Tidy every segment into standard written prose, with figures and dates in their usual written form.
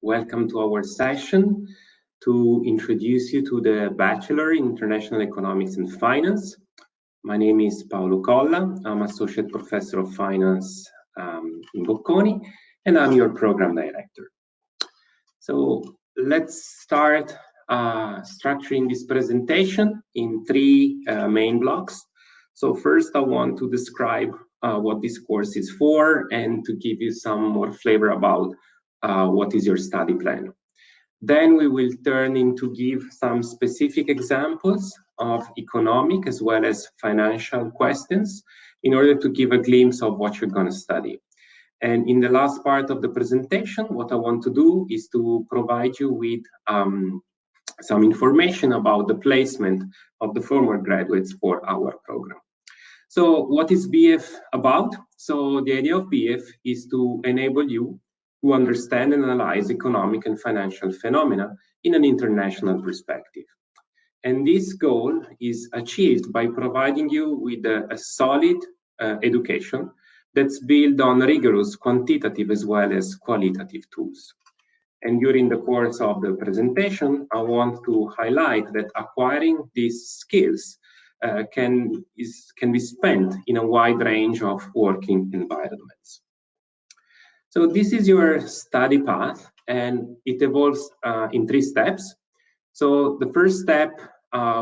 Welcome to our session to introduce you to the Bachelor in International Economics and Finance. My name is Paolo Colla. I'm Associate Professor of Finance in Bocconi, and I'm your Program Director. So let's start structuring this presentation in three main blocks. So first, I want to describe what this course is for and to give you some more flavor about what is your study plan. Then we will turn into give some specific examples of economic as well as financial questions in order to give a glimpse of what you're going to study. And in the last part of the presentation, what I want to do is to provide you with some information about the placement of the former graduates for our program. So what is BF about? So the idea of BF is to enable you to understand and analyze economic and financial phenomena in an international perspective. And this goal is achieved by providing you with a solid education that's built on rigorous quantitative as well as qualitative tools. And during the course of the presentation, I want to highlight that acquiring these skills can be spent in a wide range of working environments. So this is your study path, and it evolves in three steps. So the first step,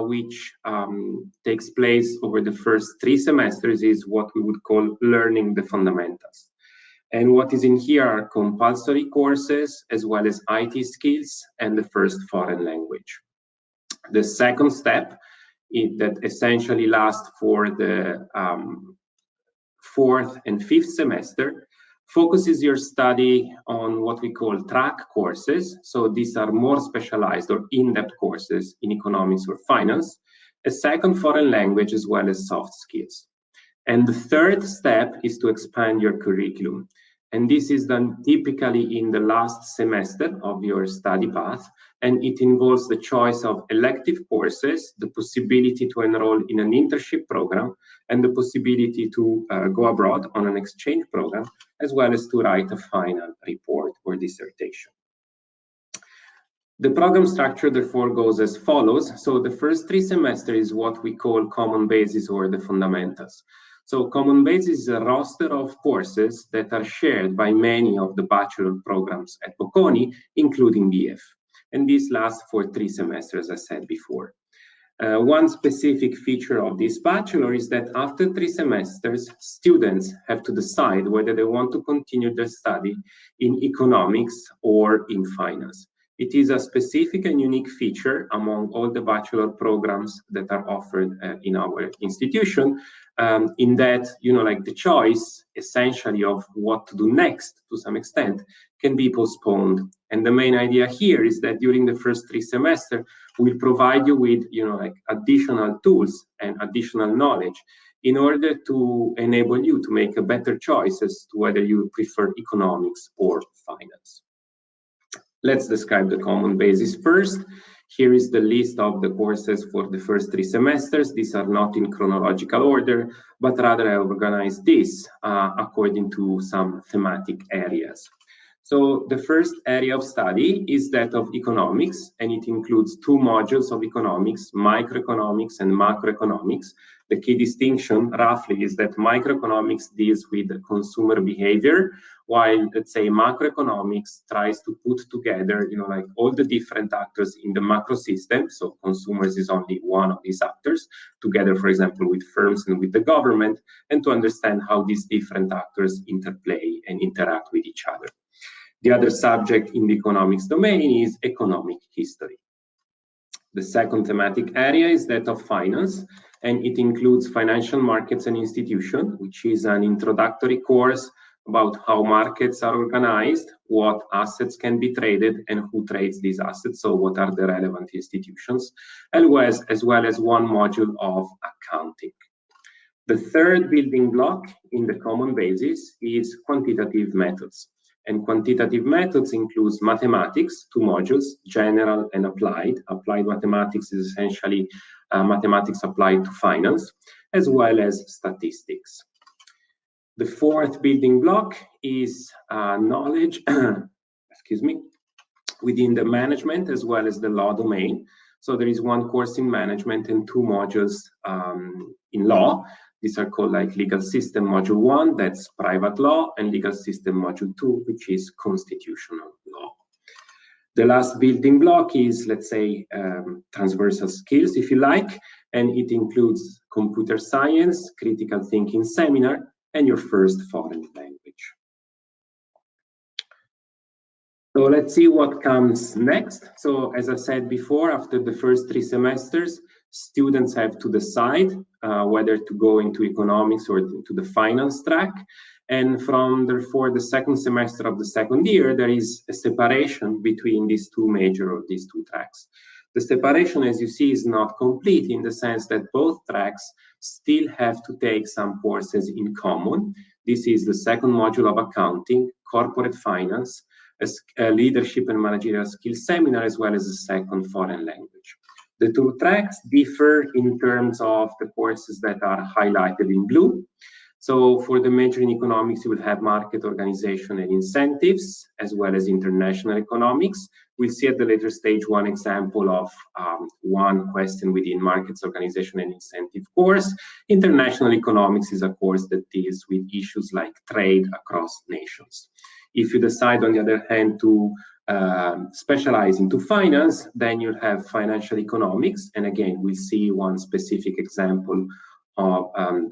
which takes place over the first 3 semesters, is what we would call learning the fundamentals. And what is in here are compulsory courses, as well as IT skills and the first foreign language. The second step, that essentially lasts for the 4th and 5th semester, focuses your study on what we call track courses. So these are more specialized or in-depth courses in economics or finance, a second foreign language, as well as soft skills. And the third step is to expand your curriculum. And this is done typically in the last semester of your study path, and it involves the choice of elective courses, the possibility to enroll in an internship program, and the possibility to go abroad on an exchange program, as well as to write a final report or dissertation. The program structure, therefore, goes as follows. So the first 3 semesters is what we call common basis or the fundamentals. So common basis is a roster of courses that are shared by many of the bachelor programs at Bocconi, including BF. And this lasts for 3 semesters, as I said before. One specific feature of this bachelor is that after 3 semesters, students have to decide whether they want to continue their study in economics or in finance. It is a specific and unique feature among all the bachelor programs that are offered in our institution, in that, like the choice essentially of what to do next, to some extent, can be postponed. And the main idea here is that during the first 3 semesters, we'll provide you with, like additional tools and additional knowledge in order to enable you to make a better choice as to whether you prefer economics or finance. Let's describe the common basis first. Here is the list of the courses for the first 3 semesters. These are not in chronological order, but rather I organized this according to some thematic areas. So the first area of study is that of economics, and it includes 2 modules of economics, microeconomics and macroeconomics. The key distinction, roughly, is that microeconomics deals with consumer behavior, while, let's say, macroeconomics tries to put together, like all the different actors in the macro system. So consumers is only one of these actors, together, for example, with firms and with the government, and to understand how these different actors interplay and interact with each other. The other subject in the economics domain is economic history. The second thematic area is that of finance, and it includes financial markets and institutions, which is an introductory course about how markets are organized, what assets can be traded, and who trades these assets, so what are the relevant institutions, as well as one module of accounting. The third building block in the common basis is quantitative methods. And quantitative methods includes mathematics, 2 modules, general and applied. Applied mathematics is essentially mathematics applied to finance, as well as statistics. The fourth building block is knowledge, excuse me, within the management as well as the law domain. So there is one course in management and 2 modules in law. These are called like legal system module 1, that's private law, and legal system module 2, which is constitutional law. The last building block is, let's say, transversal skills, if you like, and it includes computer science, critical thinking seminar, and your first foreign language. So let's see what comes next. So as I said before, after the first 3 semesters, students have to decide whether to go into economics or to the finance track. And from therefore the second semester of the second year, there is a separation between these 2 major or these 2 tracks. The separation, as you see, is not complete in the sense that both tracks still have to take some courses in common. This is the second module of accounting, corporate finance, a leadership and managerial skills seminar, as well as a second foreign language. The 2 tracks differ in terms of the courses that are highlighted in blue. So for the major in economics, you will have market organization and incentives, as well as international economics. We'll see at the later stage one example of one question within markets organization and incentive course. International economics is a course that deals with issues like trade across nations. If you decide, on the other hand, to specialize into finance, then you'll have financial economics. And again, we'll see one specific example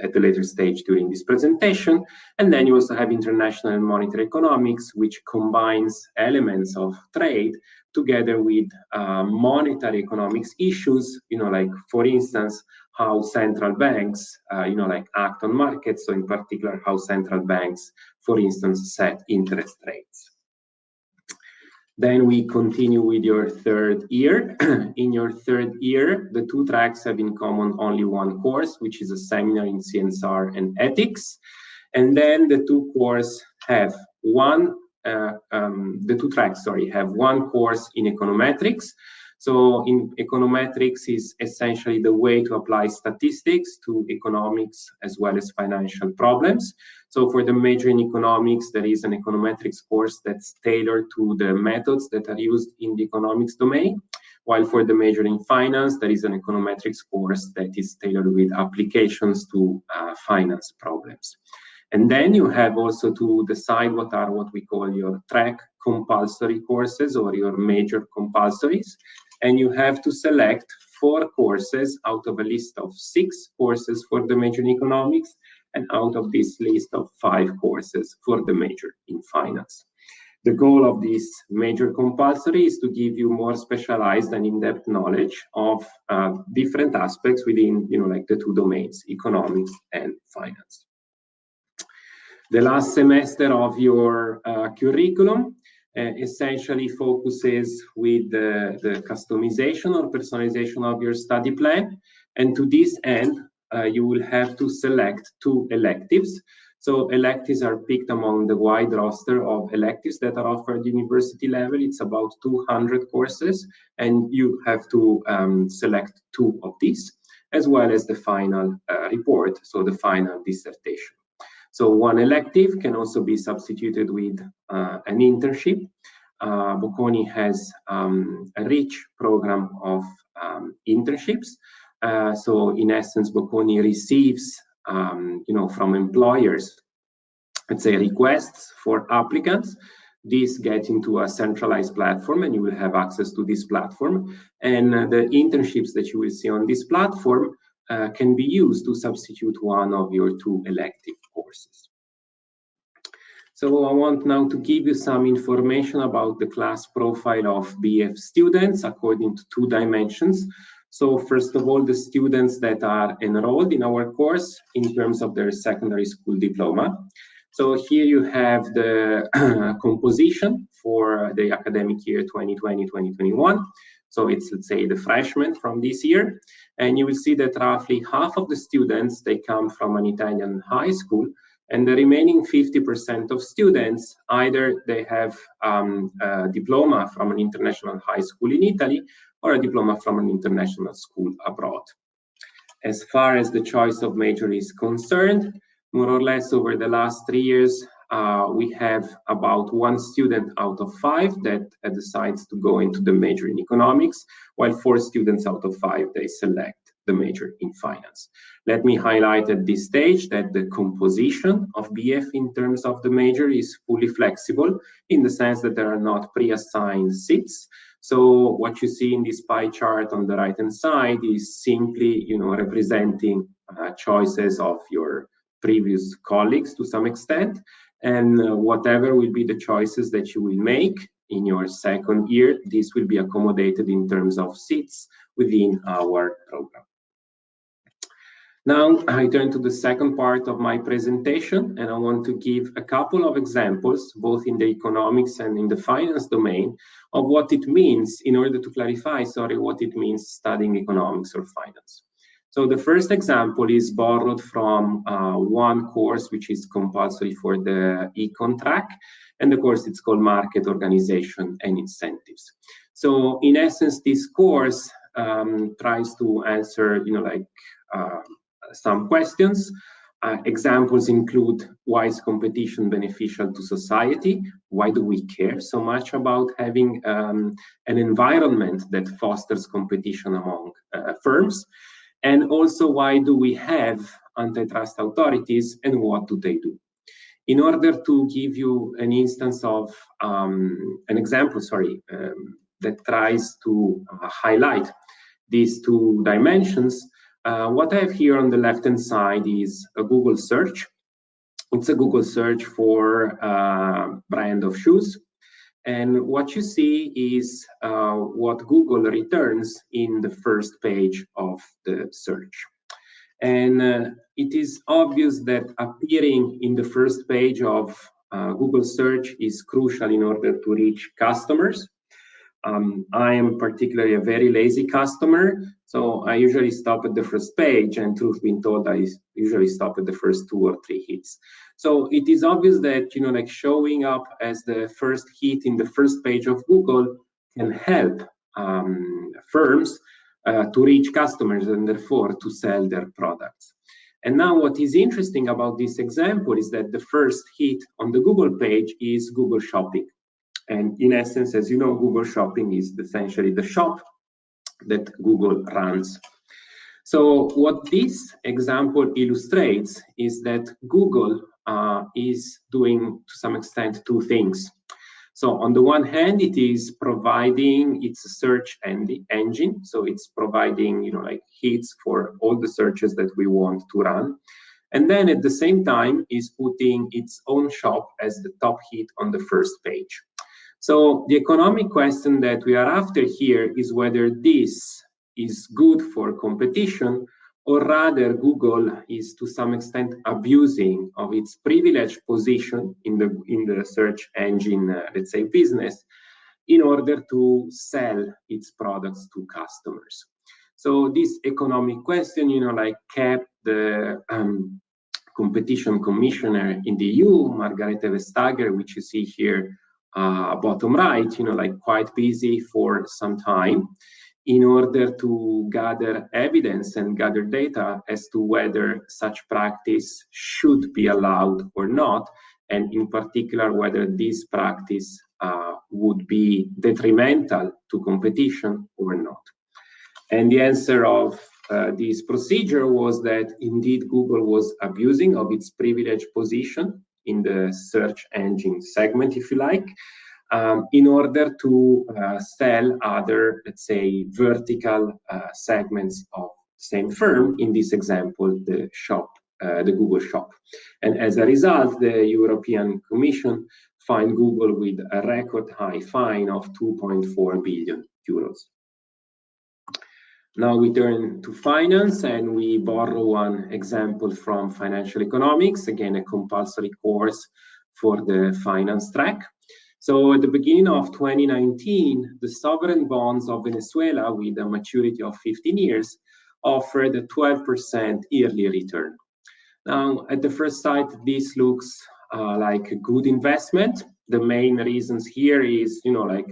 at the later stage during this presentation. And then you also have international and monetary economics, which combines elements of trade together with monetary economics issues, like, for instance, how central banks, like act on markets. So in particular, how central banks, for instance, set interest rates. Then we continue with your third year. In your third year, the 2 tracks have in common only one course, which is a seminar in CSR and ethics. And then the 2 courses have the 2 tracks, have one course in econometrics. So in econometrics is essentially the way to apply statistics to economics as well as financial problems. So for the major in economics, there is an econometrics course that's tailored to the methods that are used in the economics domain. While for the major in finance, there is an econometrics course that is tailored with applications to finance problems. And then you have also to decide what we call your track compulsory courses or your major compulsories. And you have to select 4 courses out of a list of 6 courses for the major in economics, and out of this list of 5 courses for the major in finance. The goal of this major compulsory is to give you more specialized and in-depth knowledge of different aspects within, like the 2 domains, economics and finance. The last semester of your curriculum essentially focuses with the customization or personalization of your study plan. And to this end, you will have to select 2 electives. So electives are picked among the wide roster of electives that are offered university level. It's about 200 courses, and you have to select 2 of these, as well as the final report, so the final dissertation. So one elective can also be substituted with an internship. Bocconi has a rich program of internships. So in essence, Bocconi receives, from employers, let's say, requests for applicants. This gets into a centralized platform, and you will have access to this platform. And the internships that you will see on this platform can be used to substitute one of your 2 elective courses. So I want now to give you some information about the class profile of BF students according to 2 dimensions. So first of all, the students that are enrolled in our course in terms of their secondary school diploma. So here you have the composition for the academic year 2020-2021. So it's, let's say, the freshmen from this year. And you will see that roughly half of the students, they come from an Italian high school, and the remaining 50% of students, either they have a diploma from an international high school in Italy or a diploma from an international school abroad. As far as the choice of major is concerned, more or less over the last 3 years, we have about 1 student out of 5 that decides to go into the major in economics, while 4 students out of 5, they select the major in finance. Let me highlight at this stage that the composition of BF in terms of the major is fully flexible in the sense that there are not pre-assigned seats. So what you see in this pie chart on the right-hand side is simply, representing choices of your previous colleagues to some extent, and whatever will be the choices that you will make in your second year, this will be accommodated in terms of seats within our program. Now I turn to the second part of my presentation, and I want to give a couple of examples, both in the economics and in the finance domain, of what it means in order to clarify, what it means studying economics or finance. So the first example is borrowed from one course which is compulsory for the econ track, and the course it's called Market Organization and Incentives. So in essence, this course tries to answer, some questions. Examples include: why is competition beneficial to society? Why do we care so much about having an environment that fosters competition among firms? And also, why do we have antitrust authorities, and what do they do? In order to give you an instance of an example, that tries to highlight these two dimensions, what I have here on the left-hand side is a Google search. It's a Google search for a brand of shoes. And what you see is what Google returns in the first page of the search. And it is obvious that appearing in the first page of Google search is crucial in order to reach customers. I am particularly a very lazy customer, so I usually stop at the first page, and truth being told, I usually stop at the first 2 or 3 hits. So it is obvious that, showing up as the first hit in the first page of Google can help firms to reach customers and therefore to sell their products. And now what is interesting about this example is that the first hit on the Google page is Google Shopping. And in essence, as you know, Google Shopping is essentially the shop that Google runs. So what this example illustrates is that Google is doing, to some extent, 2 things. So on the one hand, it is providing its search engine. So it's providing, hits for all the searches that we want to run. And then at the same time is putting its own shop as the top hit on the first page. So the economic question that we are after here is whether this is good for competition, or rather Google is to some extent abusing of its privileged position in the search engine, let's say, business, in order to sell its products to customers. So this economic question, kept the competition commissioner in the EU, Margrethe Vestager, which you see here bottom right, quite busy for some time in order to gather evidence and gather data as to whether such practice should be allowed or not, and in particular whether this practice would be detrimental to competition or not. And the answer of this procedure was that indeed Google was abusing of its privileged position in the search engine segment, if you like, in order to sell other, let's say, vertical segments of the same firm, in this example, the shop, the Google shop. And as a result, the European Commission fined Google with a record high fine of 2.4 billion euros. Now we turn to finance, and we borrow one example from financial economics, again, a compulsory course for the finance track. So at the beginning of 2019, the sovereign bonds of Venezuela, with a maturity of 15 years, offered a 12% yearly return. Now, at the first sight, this looks like a good investment. The main reasons here is,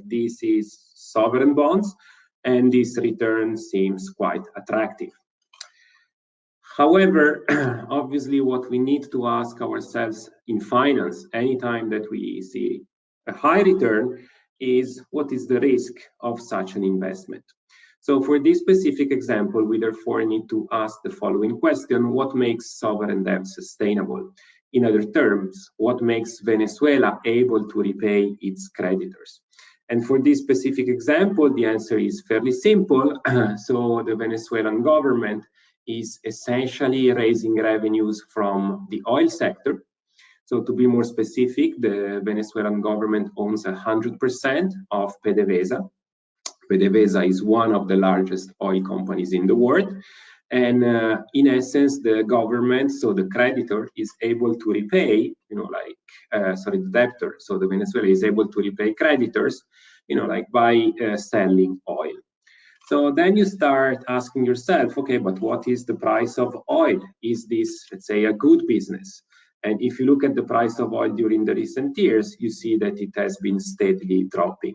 this is sovereign bonds, and this return seems quite attractive. However, obviously what we need to ask ourselves in finance anytime that we see a high return is what is the risk of such an investment. So for this specific example, we therefore need to ask the following question: what makes sovereign debt sustainable? In other terms, what makes Venezuela able to repay its creditors? And for this specific example, the answer is fairly simple. So the Venezuelan government is essentially raising revenues from the oil sector. So to be more specific, the Venezuelan government owns 100% of PDVSA. PDVSA is one of the largest oil companies in the world. And in essence, the government, so the creditor, is able to repay, the debtor, so the Venezuela is able to repay creditors, by selling oil. So then you start asking yourself, okay, but what is the price of oil? Is this, let's say, a good business? And if you look at the price of oil during the recent years, you see that it has been steadily dropping.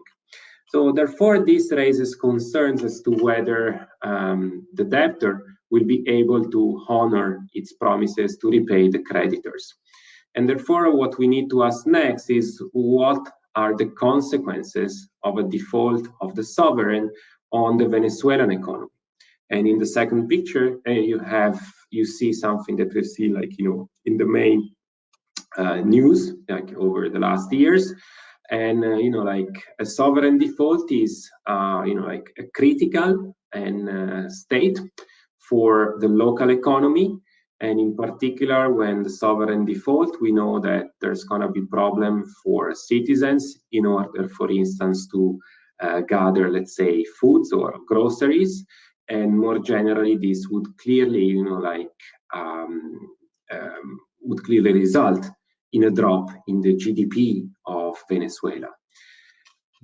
So therefore, this raises concerns as to whether the debtor will be able to honor its promises to repay the creditors. And therefore, what we need to ask next is what are the consequences of a default of the sovereign on the Venezuelan economy. And in the second picture, you see something that we've seen, in the main news, over the last years. And a sovereign default is a critical and state for the local economy. And in particular, when the sovereign default, we know that there's going to be problem for citizens in order, for instance, to gather, let's say, foods or groceries. And more generally, this would clearly, would clearly result in a drop in the GDP of Venezuela.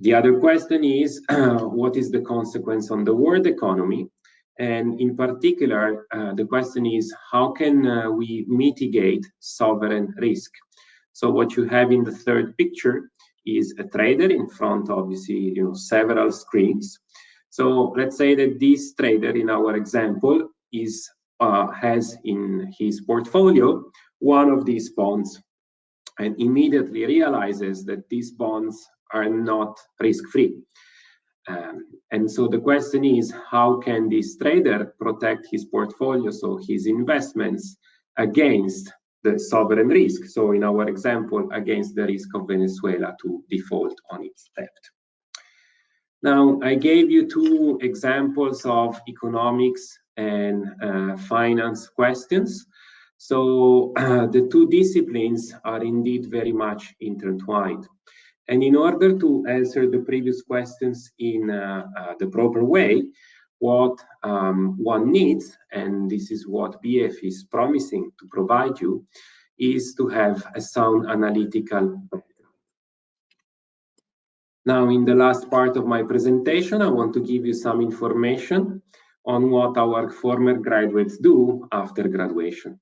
The other question is, what is the consequence on the world economy? And in particular, the question is, how can we mitigate sovereign risk? So what you have in the third picture is a trader in front of, several screens. So let's say that this trader in our example has in his portfolio one of these bonds, and immediately realizes that these bonds are not risk-free. And so the question is, how can this trader protect his portfolio, so his investments, against the sovereign risk? So in our example, against the risk of Venezuela to default on its debt. Now, I gave you two examples of economics and finance questions. So the two disciplines are indeed very much intertwined. And in order to answer the previous questions in the proper way, what one needs, and this is what BF is promising to provide you, is to have a sound analytical background. Now, in the last part of my presentation, I want to give you some information on what our former graduates do after graduation.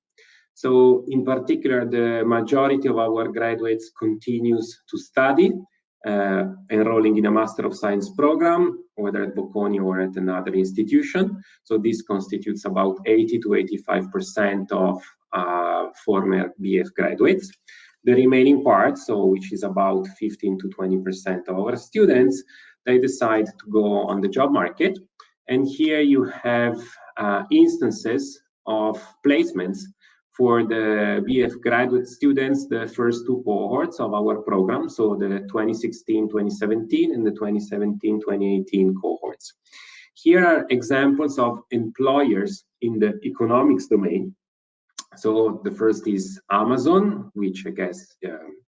So in particular, the majority of our graduates continues to study, enrolling in a Master of Science program, whether at Bocconi or at another institution. So this constitutes about 80 to 85% of former BF graduates. The remaining part, so which is about 15 to 20% of our students, they decide to go on the job market. And here you have instances of placements for the BF graduate students, the first two cohorts of our program, so the 2016-2017 and the 2017-2018 cohorts. Here are examples of employers in the economics domain. So the first is Amazon, which I guess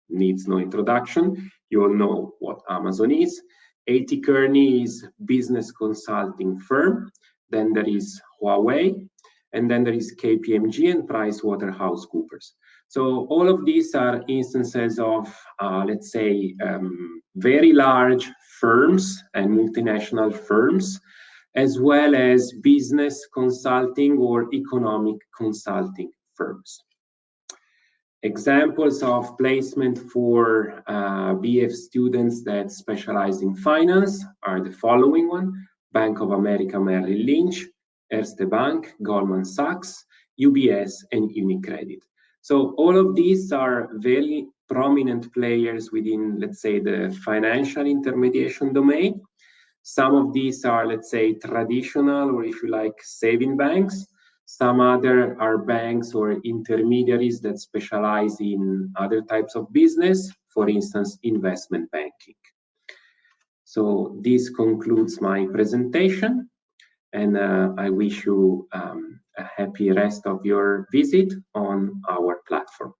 needs no introduction. You all know what Amazon is. A.T. Kearney is business consulting firm. Then there is Huawei. And then there is KPMG and PricewaterhouseCoopers. So all of these are instances of, let's say, very large firms and multinational firms, as well as business consulting or economic consulting firms. Examples of placement for BF students that specialize in finance are the following one: Bank of America Merrill Lynch, Erste Bank, Goldman Sachs, UBS, and UniCredit. So all of these are very prominent players within, let's say, the financial intermediation domain. Some of these are, let's say, traditional, or if you like, saving banks. Some other are banks or intermediaries that specialize in other types of business, for instance, investment banking. So this concludes my presentation, and I wish you a happy rest of your visit on our platform.